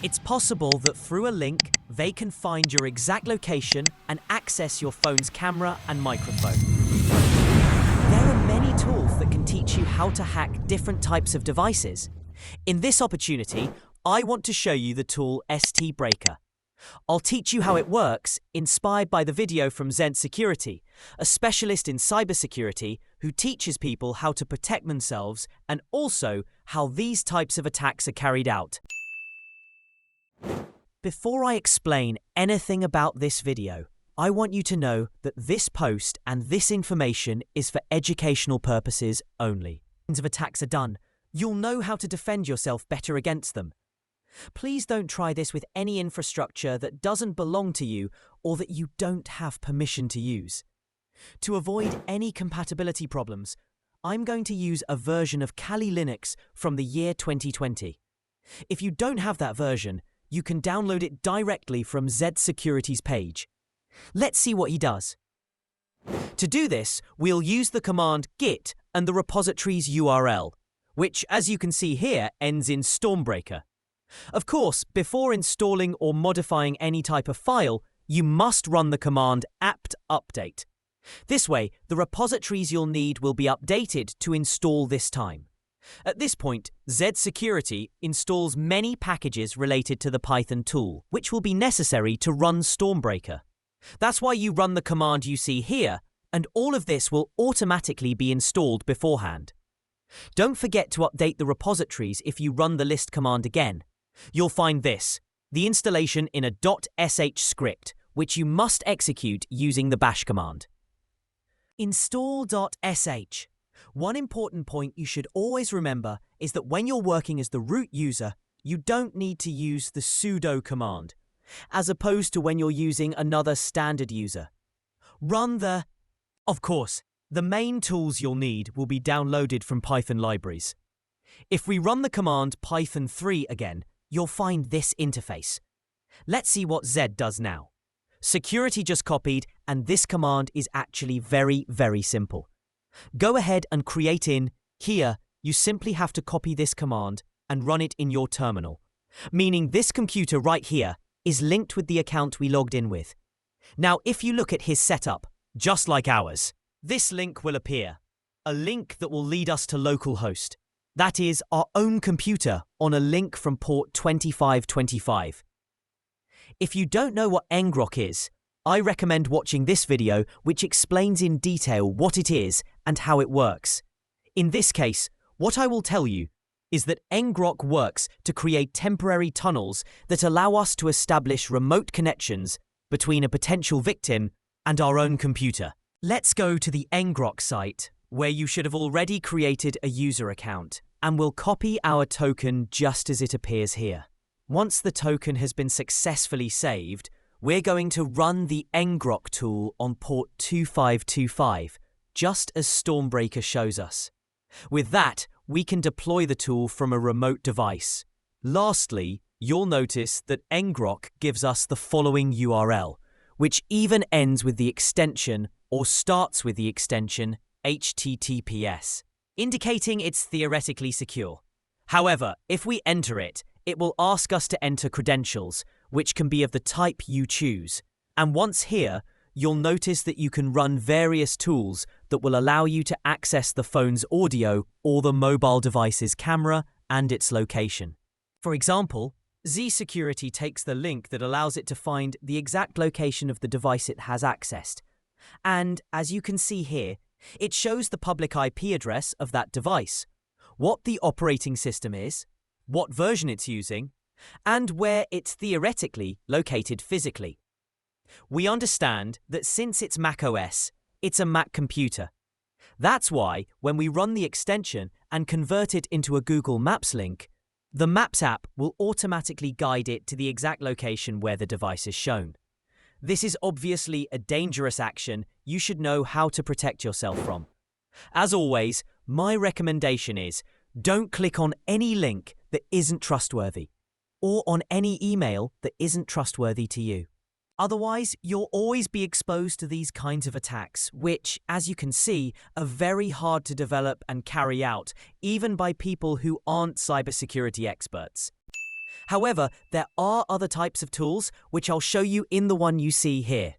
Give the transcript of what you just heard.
It's possible that through a link, they can find your exact location and access your phone's camera and microphone. There are many tools that can teach you how to hack different types of devices. In this opportunity, I want to show you the tool StBreaker. I'll teach you how it works, inspired by the video from ZSecurity, a specialist in cybersecurity who teaches people how to protect themselves and also how these types of attacks are carried out. Before I explain anything about this video, I want you to know that this post and this information is for educational purposes only. If attacks are done, you'll know how to defend yourself better against them. Please don't try this with any infrastructure that doesn't belong to you or that you don't have permission to use. To avoid any compatibility problems, I'm going to use a version of Kali Linux from the year 2020. If you don't have that version, you can download it directly from ZSecurity's page. Let's see what he does. To do this, we'll use the command git and the repository's URL, which, as you can see here, ends in Stormbreaker. Of course, before installing or modifying any type of file, you must run the command apt update. This way, the repositories you'll need will be updated to install this time. At this point, ZSecurity installs many packages related to the Python tool, which will be necessary to run Stormbreaker. That's why you run the command you see here, and all of this will automatically be installed beforehand. Don't forget to update the repositories if you run the list command again. You'll find this, the installation in a .sh script, which you must execute using the bash command. Install.sh. One important point you should always remember is that when you're working as the root user, you don't need to use the sudo command, as opposed to when you're using another standard user. Of course, the main tools you'll need will be downloaded from Python libraries. If we run the command Python 3 again, you'll find this interface. Let's see what Z does now. Security just copied, and this command is actually very, very simple. Go ahead and create here, you simply have to copy this command and run it in your terminal, meaning this computer right here is linked with the account we logged in with. Now, if you look at his setup, just like ours, this link will appear, a link that will lead us to localhost. That is, our own computer on a link from port 2525. If you don't know what ngrok is, I recommend watching this video which explains in detail what it is and how it works. In this case, what I will tell you is that ngrok works to create temporary tunnels that allow us to establish remote connections between a potential victim and our own computer. Let's go to the ngrok site, where you should have already created a user account, and we'll copy our token just as it appears here. Once the token has been successfully saved, we're going to run the ngrok tool on port 2525, just as Stormbreaker shows us. With that, we can deploy the tool from a remote device. Lastly, you'll notice that ngrok gives us the following URL, which even ends with the extension or starts with the extension HTTPS, indicating it's theoretically secure. However, if we enter it, it will ask us to enter credentials, which can be of the type you choose. And once here, you'll notice that you can run various tools that will allow you to access the phone's audio or the mobile device's camera and its location. For example, ZSecurity takes the link that allows it to find the exact location of the device it has accessed. And as you can see here, it shows the public IP address of that device, what the operating system is, what version it's using, and where it's theoretically located physically. We understand that since it's macOS, it's a Mac computer. That's why when we run the extension and convert it into a Google Maps link, the Maps app will automatically guide it to the exact location where the device is shown. This is obviously a dangerous action you should know how to protect yourself from. As always, my recommendation is don't click on any link that isn't trustworthy, or on any email that isn't trustworthy to you. Otherwise, you'll always be exposed to these kinds of attacks, which, as you can see, are very hard to develop and carry out, even by people who aren't cybersecurity experts. However, there are other types of tools which I'll show you in the one you see here.